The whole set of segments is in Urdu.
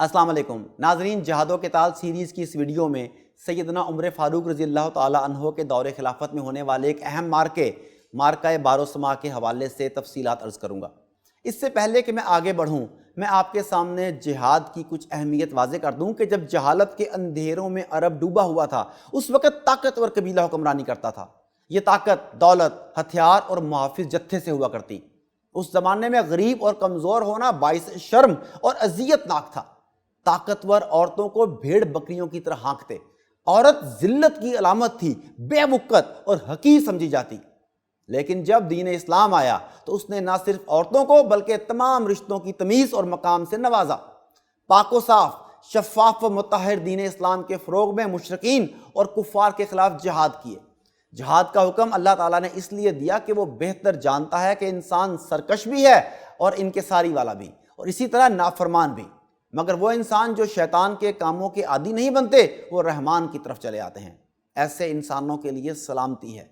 السلام علیکم ناظرین، جہاد و قتال سیریز کی اس ویڈیو میں سیدنا عمر فاروق رضی اللہ تعالیٰ عنہ کے دور خلافت میں ہونے والے ایک اہم مارکہ باروسما کے حوالے سے تفصیلات عرض کروں گا۔ اس سے پہلے کہ میں آگے بڑھوں، میں آپ کے سامنے جہاد کی کچھ اہمیت واضح کر دوں کہ جب جہالت کے اندھیروں میں عرب ڈوبا ہوا تھا، اس وقت طاقتور قبیلہ حکمرانی کرتا تھا۔ یہ طاقت، دولت، ہتھیار اور محافظ جتھے سے ہوا کرتی۔ اس زمانے میں غریب اور کمزور ہونا باعث شرم اور اذیت ناک تھا۔ طاقتور عورتوں کو بھیڑ بکریوں کی طرح ہانکتے۔ عورت ذلت کی علامت تھی، بے وقت اور حقیر سمجھی جاتی۔ لیکن جب دین اسلام آیا تو اس نے نہ صرف عورتوں کو بلکہ تمام رشتوں کی تمیز اور مقام سے نوازا۔ پاک و صاف، شفاف و مطہر دین اسلام کے فروغ میں مشرکین اور کفار کے خلاف جہاد کیے۔ جہاد کا حکم اللہ تعالیٰ نے اس لیے دیا کہ وہ بہتر جانتا ہے کہ انسان سرکش بھی ہے اور انکساری والا بھی، اور اسی طرح نافرمان بھی، مگر وہ انسان جو شیطان کے کاموں کے عادی نہیں بنتے، وہ رحمان کی طرف چلے آتے ہیں۔ ایسے انسانوں کے لیے سلامتی ہے۔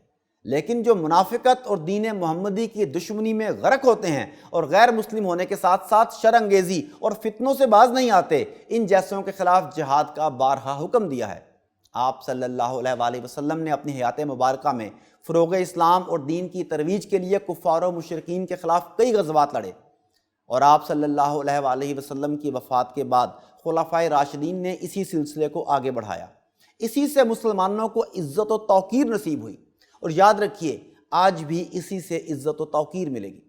لیکن جو منافقت اور دین محمدی کی دشمنی میں غرق ہوتے ہیں اور غیر مسلم ہونے کے ساتھ ساتھ شر انگیزی اور فتنوں سے باز نہیں آتے، ان جیسوں کے خلاف جہاد کا بارہا حکم دیا ہے۔ آپ صلی اللہ علیہ وآلہ وسلم نے اپنی حیات مبارکہ میں فروغ اسلام اور دین کی ترویج کے لیے کفار و مشرکین کے خلاف کئی غزوات لڑے، اور آپ صلی اللہ علیہ وآلہ وسلم کی وفات کے بعد خلفائے راشدین نے اسی سلسلے کو آگے بڑھایا۔ اسی سے مسلمانوں کو عزت و توقیر نصیب ہوئی، اور یاد رکھیے آج بھی اسی سے عزت و توقیر ملے گی۔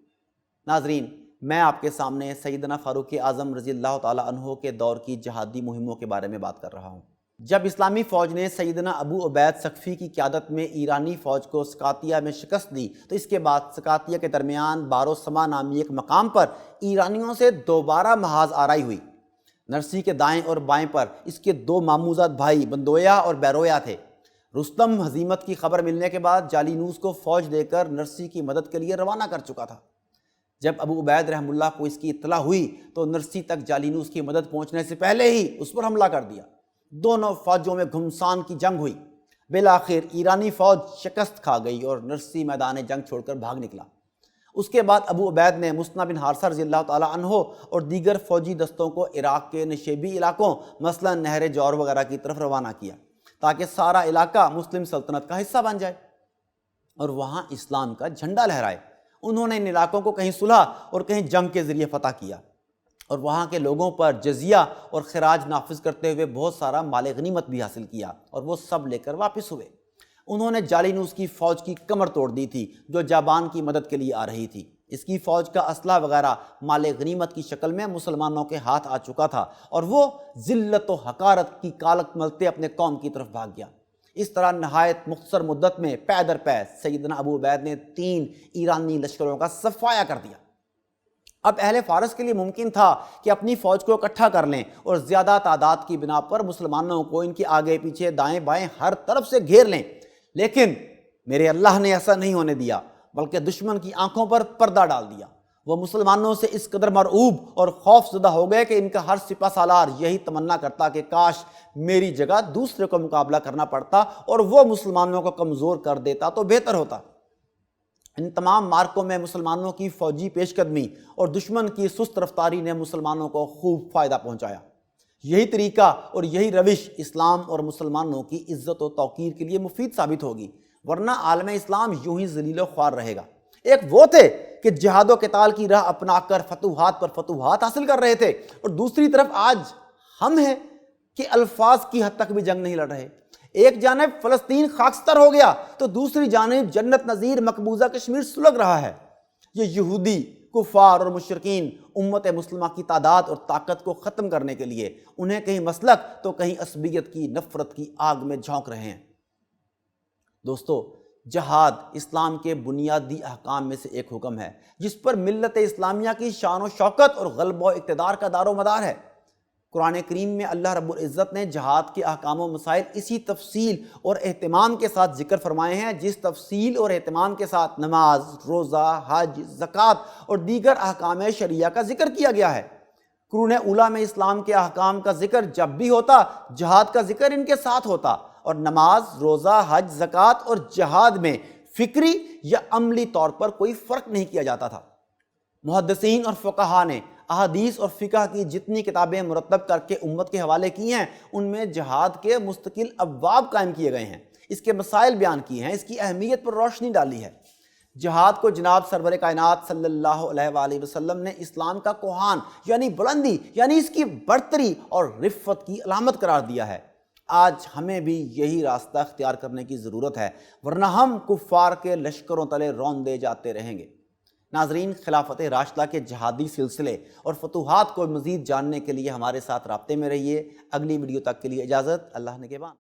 ناظرین، میں آپ کے سامنے سیدنا فاروق اعظم رضی اللہ تعالیٰ عنہ کے دور کی جہادی مہموں کے بارے میں بات کر رہا ہوں۔ جب اسلامی فوج نے سیدنا ابو عبید ثقفی کی قیادت میں ایرانی فوج کو سکاتیہ میں شکست دی، تو اس کے بعد سکاتیہ کے درمیان باروسما نامی ایک مقام پر ایرانیوں سے دوبارہ محاذ آرائی ہوئی۔ نرسی کے دائیں اور بائیں پر اس کے دو ماموزاد بھائی بندویا اور بیرویا تھے۔ رستم ہزیمت کی خبر ملنے کے بعد جالینوس کو فوج دے کر نرسی کی مدد کے لیے روانہ کر چکا تھا۔ جب ابو عبید رحم اللہ کو اس کی اطلاع ہوئی تو نرسی تک جالینوس کی مدد پہنچنے سے پہلے ہی اس پر حملہ کر دیا۔ دونوں فوجوں میں گھمسان کی جنگ ہوئی۔ بالآخر ایرانی فوج شکست کھا گئی اور نرسی میدان جنگ چھوڑ کر بھاگ نکلا۔ اس کے بعد ابو عبید نے مسنہ بن حارثہ رضی اللہ تعالیٰ عنہ اور دیگر فوجی دستوں کو عراق کے نشیبی علاقوں مثلا نہر جور وغیرہ کی طرف روانہ کیا، تاکہ سارا علاقہ مسلم سلطنت کا حصہ بن جائے اور وہاں اسلام کا جھنڈا لہرائے۔ انہوں نے ان علاقوں کو کہیں صلح اور کہیں جنگ کے ذریعے فتح کیا، اور وہاں کے لوگوں پر جزیہ اور خراج نافذ کرتے ہوئے بہت سارا مال غنیمت بھی حاصل کیا، اور وہ سب لے کر واپس ہوئے۔ انہوں نے جالینوس کی فوج کی کمر توڑ دی تھی جو جابان کی مدد کے لیے آ رہی تھی۔ اس کی فوج کا اسلحہ وغیرہ مال غنیمت کی شکل میں مسلمانوں کے ہاتھ آ چکا تھا، اور وہ ذلت و حقارت کی کالک ملتے اپنے قوم کی طرف بھاگ گیا۔ اس طرح نہایت مختصر مدت میں پے در پے سیدنا ابو عبید نے 3 ایرانی لشکروں کا صفایا کر دیا۔ اب اہل فارس کے لیے ممکن تھا کہ اپنی فوج کو اکٹھا کر لیں اور زیادہ تعداد کی بنا پر مسلمانوں کو ان کے آگے پیچھے دائیں بائیں ہر طرف سے گھیر لیں، لیکن میرے اللہ نے ایسا نہیں ہونے دیا، بلکہ دشمن کی آنکھوں پر پردہ ڈال دیا۔ وہ مسلمانوں سے اس قدر مرعوب اور خوف زدہ ہو گئے کہ ان کا ہر سپہ سالار یہی تمنا کرتا کہ کاش میری جگہ دوسرے کو مقابلہ کرنا پڑتا اور وہ مسلمانوں کو کمزور کر دیتا تو بہتر ہوتا۔ ان تمام مارکوں میں مسلمانوں کی فوجی پیش قدمی اور دشمن کی سست رفتاری نے مسلمانوں کو خوب فائدہ پہنچایا۔ یہی طریقہ اور یہی روش اسلام اور مسلمانوں کی عزت و توقیر کے لیے مفید ثابت ہوگی، ورنہ عالم اسلام یوں ہی ذلیل و خوار رہے گا۔ ایک وہ تھے کہ جہاد و قتال کی راہ اپنا کر فتوحات پر فتوحات حاصل کر رہے تھے، اور دوسری طرف آج ہم ہیں کہ الفاظ کی حد تک بھی جنگ نہیں لڑ رہے۔ ایک جانب فلسطین خاکستر ہو گیا تو دوسری جانب جنت نظیر مقبوضہ کشمیر سلگ رہا ہے۔ یہ یہودی، کفار اور مشرکین امت مسلمہ کی تعداد اور طاقت کو ختم کرنے کے لیے انہیں کہیں مسلک تو کہیں عصبیت کی نفرت کی آگ میں جھونک رہے ہیں۔ دوستو، جہاد اسلام کے بنیادی احکام میں سے ایک حکم ہے جس پر ملت اسلامیہ کی شان و شوکت اور غلبہ و اقتدار کا دار و مدار ہے۔ قرآن کریم میں اللہ رب العزت نے جہاد کے احکام و مسائل اسی تفصیل اور اہتمام کے ساتھ ذکر فرمائے ہیں جس تفصیل اور اہتمام کے ساتھ نماز، روزہ، حج، زکوٰۃ اور دیگر احکام شریعہ کا ذکر کیا گیا ہے۔ قرون اولیٰ میں اسلام کے احکام کا ذکر جب بھی ہوتا، جہاد کا ذکر ان کے ساتھ ہوتا، اور نماز، روزہ، حج، زکوٰۃ اور جہاد میں فکری یا عملی طور پر کوئی فرق نہیں کیا جاتا تھا۔ محدثین اور فقہا نے احادیث اور فقہ کی جتنی کتابیں مرتب کر کے امت کے حوالے کی ہیں ان میں جہاد کے مستقل ابواب قائم کیے گئے ہیں، اس کے مسائل بیان کیے ہیں، اس کی اہمیت پر روشنی ڈالی ہے۔ جہاد کو جناب سرور کائنات صلی اللہ علیہ وآلہ وسلم نے اسلام کا کوہان یعنی بلندی یعنی اس کی برتری اور رفت کی علامت قرار دیا ہے۔ آج ہمیں بھی یہی راستہ اختیار کرنے کی ضرورت ہے، ورنہ ہم کفار کے لشکروں تلے روندے جاتے رہیں گے۔ ناظرین، خلافت راشدہ کے جہادی سلسلے اور فتوحات کو مزید جاننے کے لیے ہمارے ساتھ رابطے میں رہیے۔ اگلی ویڈیو تک کے لیے اجازت، اللہ نگہبان۔